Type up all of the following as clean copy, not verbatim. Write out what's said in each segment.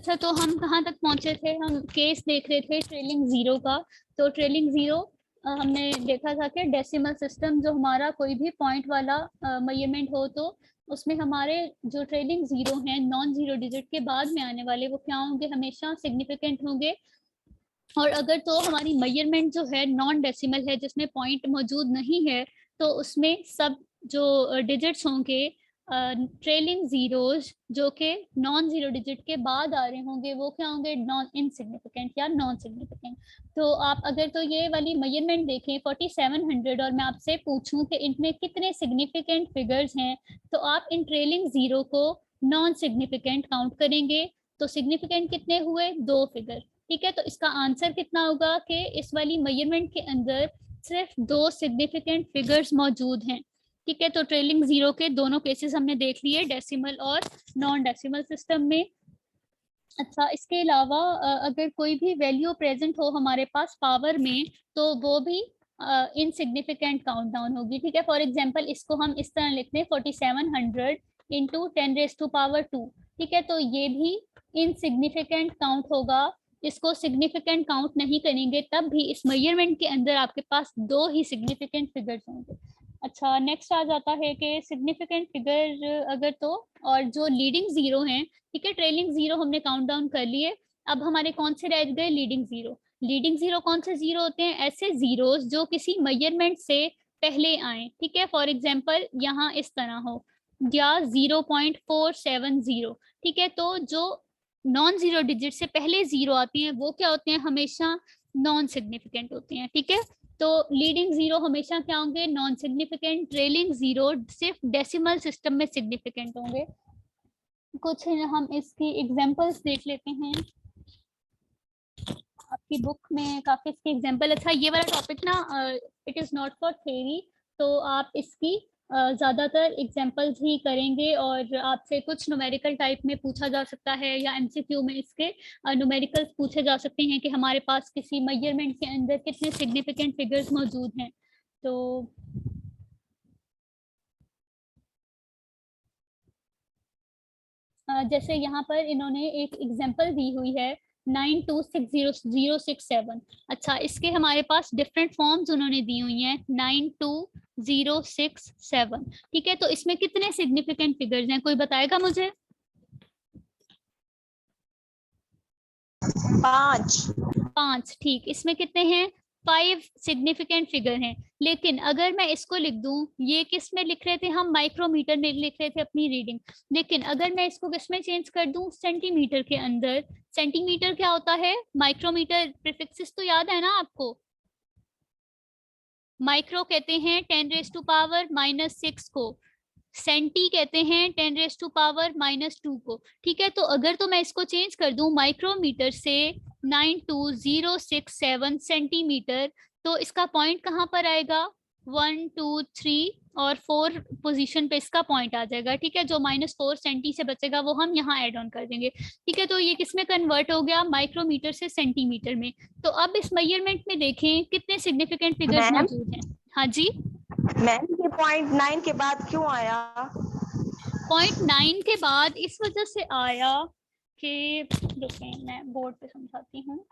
अच्छा, तो हम कहाँ तक पहुंचे थे? हम केस देख रहे थे ट्रेलिंग जीरो का। तो ट्रेलिंग जीरो हमने देखा था कि डेसिमल सिस्टम जो हमारा कोई भी पॉइंट वाला मेजरमेंट हो तो उसमें हमारे जो ट्रेलिंग जीरो हैं नॉन जीरो डिजिट के बाद में आने वाले वो क्या होंगे? हमेशा सिग्निफिकेंट होंगे। और अगर तो हमारी मेजरमेंट जो है नॉन डेसिमल है जिसमें पॉइंट मौजूद नहीं है तो उसमें सब जो डिजिट्स होंगे ट्रेलिंग जीरोज जो कि नॉन जीरो डिजिट के बाद आ रहे होंगे वो क्या होंगे? नॉन इनसिग्निफिकेंट या नॉन सिग्निफिकेंट। तो आप अगर तो ये वाली मेजरमेंट देखें 4700 और मैं आपसे पूछूं कि इनमें कितने सिग्निफिकेंट फिगर्स हैं तो आप इन ट्रेलिंग जीरो को नॉन सिग्निफिकेंट काउंट करेंगे। तो सिग्निफिकेंट कितने हुए? 2 फिगर। ठीक है, तो इसका आंसर कितना होगा कि इस वाली मेजरमेंट के अंदर सिर्फ 2 सिग्निफिकेंट फिगर्स मौजूद हैं। ठीक है, तो ट्रेलिंग जीरो के दोनों केसेस हमने देख लिए, डेसिमल और नॉन डेसिमल सिस्टम में। अच्छा, इसके अलावा अगर कोई भी वैल्यू प्रेजेंट हो हमारे पास पावर में तो वो भी इनसिग्निफिकेंट काउंट डाउन होगी। ठीक है, फॉर एग्जांपल इसको हम इस तरह लिखते हैं 4700 इंटू 10⁻²। ठीक है, तो ये भी इनसिग्निफिकेंट काउंट होगा। इसको सिग्निफिकेंट काउंट नहीं करेंगे तब भी इस मेजरमेंट के अंदर आपके पास 2 ही सिग्निफिकेंट फिगर्स होंगे। अच्छा, नेक्स्ट आ जाता है कि सिग्निफिकेंट फिगर अगर तो और जो लीडिंग जीरो हैं। ठीक है, ट्रेलिंग जीरो हमने काउंट डाउन कर लिए। अब हमारे कौन से रह गए? Leading zero. लीडिंग जीरो कौन से जीरो होते हैं? ऐसे जीरोस जो किसी मेजरमेंट से पहले आए। ठीक है, फॉर एग्जांपल यहाँ इस तरह हो या 0.470। ठीक है, तो जो नॉन जीरो डिजिट से पहले जीरो आती हैं वो क्या होते हैं? हमेशा नॉन सिग्निफिकेंट होते हैं। ठीक है, तो लीडिंग जीरो हमेशा क्या होंगे? Non significant. ट्रेलिंग जीरो सिर्फ डेसिमल सिस्टम में सिग्निफिकेंट होंगे। कुछ हम इसकी एग्जांपल्स देख लेते हैं। आपकी बुक में काफी इसके एग्जांपल। अच्छा, ये वाला टॉपिक ना it is not for theory, तो आप इसकी ज्यादातर एग्जांपल्स ही करेंगे और आपसे कुछ न्यूमेरिकल टाइप में पूछा जा सकता है या एमसीक्यू में इसके न्यूमेरिकल्स पूछे जा सकते हैं कि हमारे पास किसी मेजरमेंट के अंदर कितने सिग्निफिकेंट फिगर्स मौजूद हैं। तो जैसे यहाँ पर इन्होंने एक एग्जांपल दी हुई है 926007। अच्छा, इसके हमारे पास डिफरेंट फॉर्म्स उन्होंने दी हुई हैं 92067। ठीक है, तो इसमें कितने सिग्निफिकेंट फिगर्स हैं? कोई बताएगा मुझे? 5। ठीक, इसमें कितने हैं? 5 सिग्निफिकेंट फिगर हैं। लेकिन अगर मैं इसको लिख दूं, ये किस में लिख रहे थे हम? माइक्रोमीटर में लिख रहे थे अपनी रीडिंग। लेकिन अगर मैं इसको किस में चेंज कर दूं? सेंटीमीटर के अंदर। सेंटीमीटर क्या होता है? माइक्रोमीटर प्रीफिक्सेस तो याद है ना आपको? माइक्रो कहते हैं 10⁻⁻6 को, सेंटी कहते हैं 10⁻⁻2 को। ठीक है, तो अगर तो मैं इसको चेंज कर दूं माइक्रोमीटर से 92067 सेंटीमीटर, तो इसका पॉइंट कहाँ पर आएगा? 1 2 3 और 4 पोजीशन पे इसका पॉइंट आ जाएगा। ठीक है, जो -4 सेंटी से बचेगा वो हम यहाँ ऐड ऑन कर देंगे। ठीक है, तो ये किस में कन्वर्ट हो गया? माइक्रोमीटर से सेंटीमीटर में। तो अब इस मेजरमेंट में देखें कितने सिग्निफिकेंट फिगर्स मैम मौजूद हैं। हाँ जी, मैम ये 0.9 के बाद क्यों आया? 0.9 के बाद इस वजह से आया कि, रुकें मैं बोर्ड पे समझाती हूँ।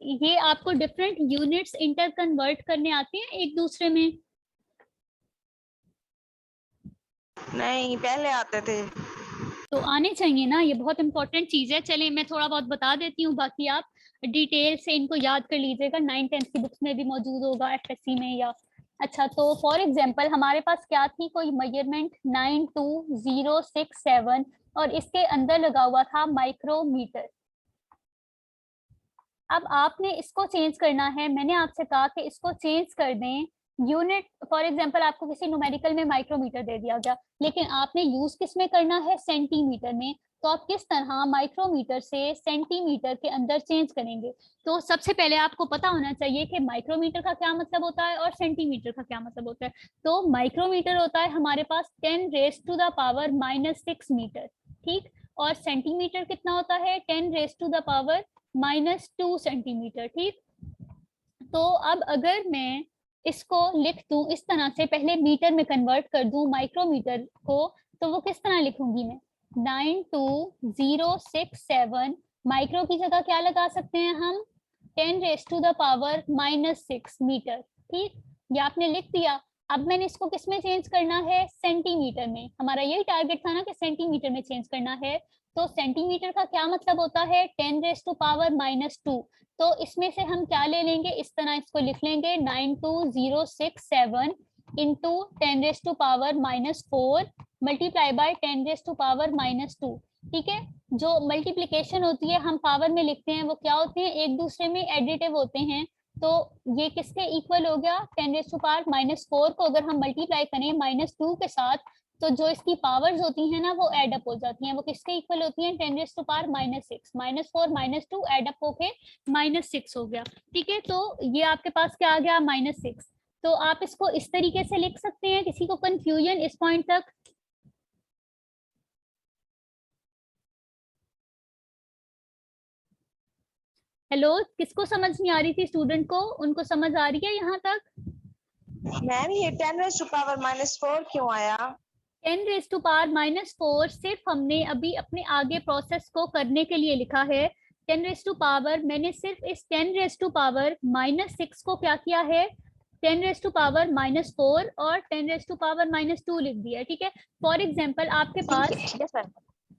ये आपको डिफरेंट यूनिट्स इंटर कन्वर्ट करने आते हैं एक दूसरे में? नहीं, पहले आते थे। तो आने चाहिए ना, ये बहुत इंपॉर्टेंट चीज है। चलिए मैं थोड़ा बहुत बता देती हूँ, बाकी आप डिटेल से इनको याद कर लीजिएगा। 9th-10th की बुक्स में भी मौजूद होगा, एफएससी में या। अच्छा, तो फॉर एग्जांपल हमारे पास क्या थी? कोई मेजरमेंट 92067 और इसके अंदर लगा हुआ था माइक्रोमीटर। अब आपने इसको चेंज करना है। मैंने आपसे कहा कि इसको चेंज कर दें यूनिट। फॉर एग्जांपल आपको किसी न्यूमेरिकल में माइक्रोमीटर दे दिया गया, लेकिन आपने यूज किस में करना है? सेंटीमीटर में। तो आप किस तरह माइक्रोमीटर से सेंटीमीटर के अंदर चेंज करेंगे? तो सबसे पहले आपको पता होना चाहिए कि माइक्रोमीटर का क्या मतलब होता है और सेंटीमीटर का क्या मतलब होता है। तो माइक्रोमीटर होता है हमारे पास 10⁻⁻6 मीटर। ठीक, और सेंटीमीटर कितना होता है? 10⁻⁻2 सेंटीमीटर। ठीक, तो अब अगर मैं इसको लिख दूं इस तरह से, पहले मीटर में कन्वर्ट कर दूं माइक्रोमीटर को, तो वो किस तरह लिखूंगी मैं? 92067 माइक्रो की जगह क्या लगा सकते हैं हम 10⁻⁻6 मीटर। ठीक, ये आपने लिख दिया। अब मैंने इसको किस में चेंज करना है, सेंटीमीटर में। हमारा यही टारगेट था ना कि सेंटीमीटर में चेंज करना है। तो सेंटीमीटर का क्या मतलब होता है 10⁻⁻2। तो इसमें से हम क्या ले लेंगे, इस तरह इसको लिख लेंगे 92067 इंटू 10⁻⁻4 मल्टीप्लाई बाय 10⁻⁻2। ठीक है, जो मल्टीप्लीकेशन होती है हम पावर में लिखते हैं वो क्या होते हैं, एक दूसरे में एडिटिव होते हैं। तो ये किसके इक्वल हो गया, 10⁻⁻4 को अगर हम मल्टीप्लाई करें -2 के साथ तो जो इसकी पावर्स होती हैं ना वो एड अप हो जाती हैं। वो किसके इक्वल होती हैं 10⁻⁻6। -4 -2 एड अप होके -6 हो गया। ठीक है, तो ये आपके पास क्या आ गया -6। तो आप इसको इस तरीके से लिख सकते हैं। किसी को कंफ्यूजन इस पॉइंट तक? हेलो, किसको समझ नहीं आ रही थी, स्टूडेंट को, उनको समझ आ रही है यहाँ तक? मैम ये 10⁻⁻4 क्यों आया? 10⁻⁻4 सिर्फ हमने अभी अपने आगे प्रोसेस को करने के लिए लिखा है। 10⁻, मैंने सिर्फ इस 10⁻⁻6 को क्या किया है 10⁻⁻4 और 10⁻⁻2 लिख दिया। ठीक है, फॉर एग्जाम्पल आपके पास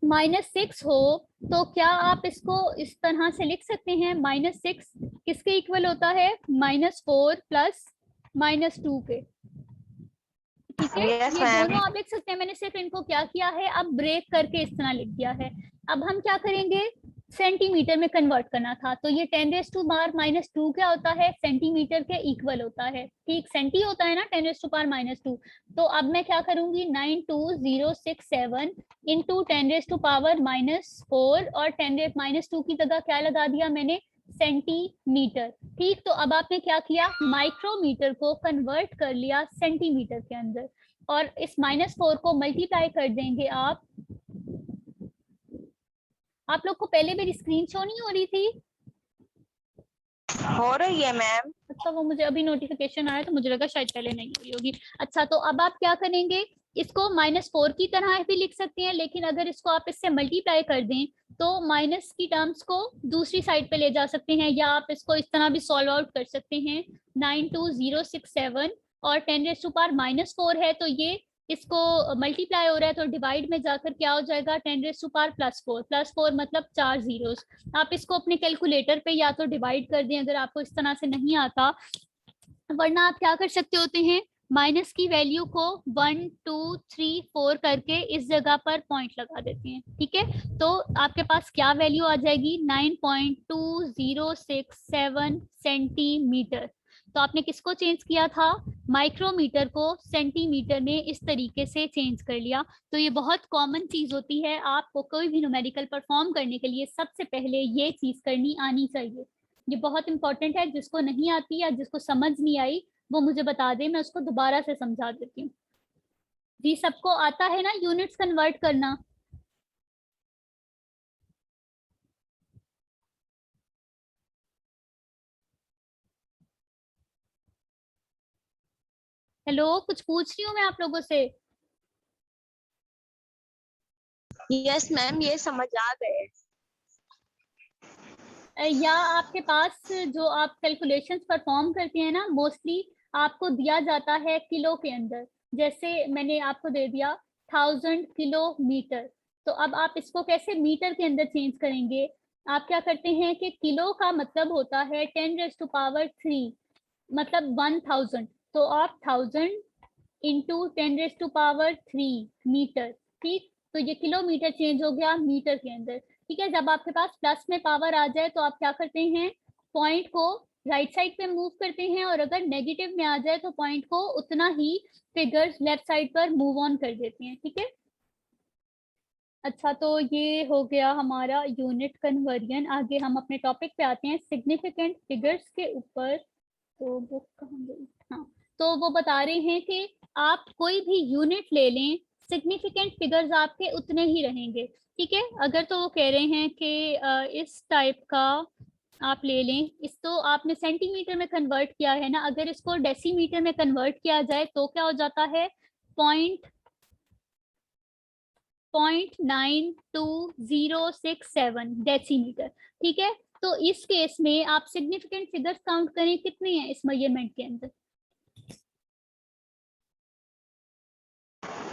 -6 हो तो क्या आप इसको इस तरह से लिख सकते हैं, -6 किसके इक्वल होता है -4 प्लस -2 के। ठीक है, Yes, ये ma'am. दोनों आप लिख सकते हैं। मैंने सिर्फ इनको क्या किया है, अब ब्रेक करके इस तरह लिख दिया है। अब हम क्या करेंगे, सेंटीमीटर में कन्वर्ट करना था। तो ये 10⁻⁻2 क्या होता है, सेंटीमीटर के इक्वल होता है। ठीक, सेंटी होता है ना 10⁻⁻2। तो अब मैं क्या करूंगी 92067 इंटू 10⁻⁻4 और 10⁻2 की जगह क्या लगा दिया मैंने, सेंटीमीटर। ठीक, तो अब आपने क्या किया, माइक्रोमीटर को कन्वर्ट कर लिया सेंटीमीटर के अंदर। और इस -4 को मल्टीप्लाई कर देंगे आप लोग को पहले मेरी स्क्रीन शो नहीं हो रही थी? हो रही है मैम। अच्छा, वो मुझे अभी नोटिफिकेशन आया तो मुझे लगा शायद पहले नहीं हो रही होगी। अच्छा, तो अब आप क्या करेंगे, इसको -4 की तरह भी लिख सकते हैं, लेकिन अगर इसको आप इससे मल्टीप्लाई कर दें तो माइनस की टर्म्स को दूसरी साइड पे ले जा सकते हैं, या आप इसको इस तरह भी सॉल्व आउट कर सकते हैं। 92067 और 10⁻⁻4 है तो ये इसको मल्टीप्लाई हो रहा है तो डिवाइड में जाकर क्या हो जाएगा 10⁻+4 +4 मतलब 4 जीरोस। आप इसको अपने कैलकुलेटर पे या तो डिवाइड कर दें अगर आपको इस तरह से नहीं आता, वरना आप क्या कर सकते होते हैं, माइनस की वैल्यू को 1 2 3 4 करके इस जगह पर पॉइंट लगा देते हैं। ठीक है, तो आपके पास क्या वैल्यू आ जाएगी 9.2067 सेंटीमीटर। तो आपने किसको चेंज किया था, माइक्रोमीटर को सेंटीमीटर में इस तरीके से चेंज कर लिया। तो ये बहुत कॉमन चीज होती है, आपको कोई भी न्यूमेरिकल परफॉर्म करने के लिए सबसे पहले ये चीज करनी आनी चाहिए। ये बहुत इंपॉर्टेंट है, जिसको नहीं आती या जिसको समझ नहीं आई वो मुझे बता दे, मैं उसको दोबारा से समझा देती हूँ। जी, सबको आता है ना यूनिट्स कन्वर्ट करना? हेलो, कुछ पूछ रही हूँ मैं आप लोगों से। यस मैम, ये समझ आ गए। या आपके पास जो आप कैलकुलेशंस परफॉर्म करते हैं ना, मोस्टली आपको दिया जाता है किलो के अंदर। जैसे मैंने आपको दे दिया 1000 किलोमीटर, तो अब आप इसको कैसे मीटर के अंदर चेंज करेंगे। आप क्या करते हैं कि किलो का मतलब होता है 10⁻3 मतलब 1000। तो आप 1000 इंटू 10⁻3 मीटर। ठीक, तो ये किलोमीटर चेंज हो गया मीटर के अंदर। ठीक है, जब आपके पास प्लस में पावर आ जाए तो आप क्या करते हैं, पॉइंट को राइट साइड पे मूव करते हैं, और अगर नेगेटिव में आ जाए तो पॉइंट को उतना ही फिगर्स लेफ्ट साइड पर मूव ऑन कर देते हैं। ठीक है, अच्छा, तो ये हो गया हमारा यूनिट कन्वर्जन। आगे हम अपने टॉपिक पे आते हैं सिग्निफिकेंट फिगर्स के ऊपर। तो बुक कहाँ गई, हाँ, तो वो बता रहे हैं कि आप कोई भी यूनिट ले लें, सिग्निफिकेंट फिगर्स आपके उतने ही रहेंगे। ठीक है, अगर तो वो कह रहे हैं कि इस टाइप का आप ले लें, इस तो आपने सेंटीमीटर में कन्वर्ट किया है ना, अगर इसको डेसीमीटर में कन्वर्ट किया जाए तो क्या हो जाता है, 0.92067 डेसीमीटर। ठीक है, तो इस केस में आप सिग्निफिकेंट फिगर्स काउंट करें, कितने हैं इस मेजरमेंट के अंदर?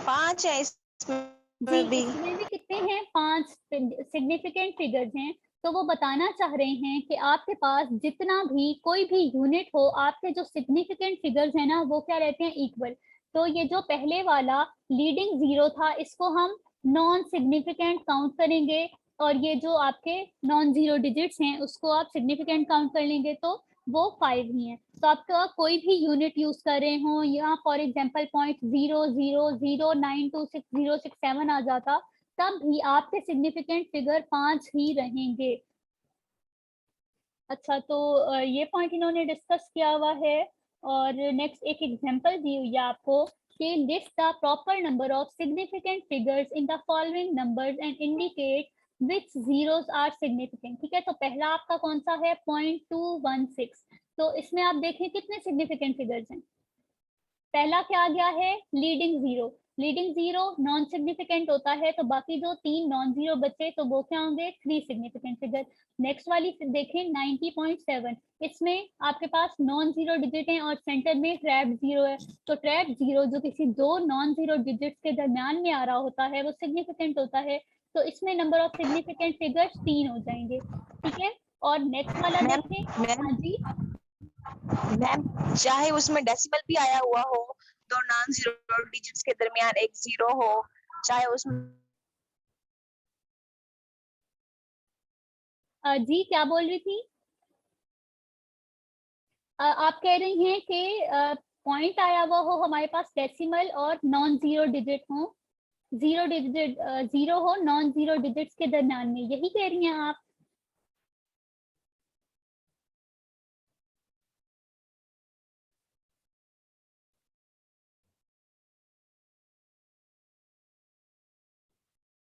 5 है जी, इसमें भी। इसमें भी कितने हैं? 5 सिग्निफिकेंट फिगर्स हैं। तो वो बताना चाह रहे हैं कि आपके पास जितना भी कोई भी यूनिट हो, आपके जो सिग्निफिकेंट फिगर्स हैं ना, वो क्या रहते हैं? इक्वल। तो ये जो पहले वाला लीडिंग जीरो था, इसको हम नॉन सिग्निफिकेंट काउंट करेंगे, और ये जो आपके नॉन जीरो डिजिट्स हैं उसको आप सिग्निफिकेंट काउंट कर लेंगे, तो वो 5 ही है। तो आपका कोई भी यूनिट यूज कर रहे हो, यहाँ फॉर एग्जाम्पल 0.0009260667 आ जाता, तब भी आपके सिग्निफिकेंट फिगर 5 ही रहेंगे। अच्छा, तो ये पॉइंट इन्होंने डिस्कस किया हुआ है। और नेक्स्ट एक एग्जांपल दी हुई है आपको कि list the proper number of significant figures in the following numbers and indicate which zeros are significant. ठीक है, तो पहला आपका कौन सा है? 0.216। तो इसमें आप देखें कितने सिग्निफिकेंट फिगर्स हैं। पहला क्या आ गया है? Leading zero. Leading zero non significant होता है, तो बाकी जो 3 नॉन जीरो बचे तो वो क्या होंगे? 3 सिग्निफिकेंट फिगर। नेक्स्ट वाली देखें 90.7, इसमें आपके पास नॉन जीरो डिजिट है और सेंटर में ट्रैप जीरो है। तो ट्रैप जीरो जो किसी दो नॉन जीरो डिजिट्स के दरमियान में आ रहा होता है वो सिग्निफिकेंट होता है। तो इसमें नंबर ऑफ सिग्निफिकेंट फिगर्स 3 हो जाएंगे। ठीक है, और नेक्स्ट वाला मैम देखें। मैम हाँ जी, मैम चाहे उसमें डेसिमल भी आया हुआ हो, दो नॉन जीरो डिजिट्स के दरमियान एक जीरो हो, चाहे उसमें जी क्या बोल रही थी? आप कह रही हैं कि पॉइंट आया हुआ हो हमारे पास डेसिमल और नॉन जीरो डिजिट हो, जीरो डिजिट जीरो हो नॉन जीरो डिजिट्स के दरमियान में, यही कह रही हैं आप?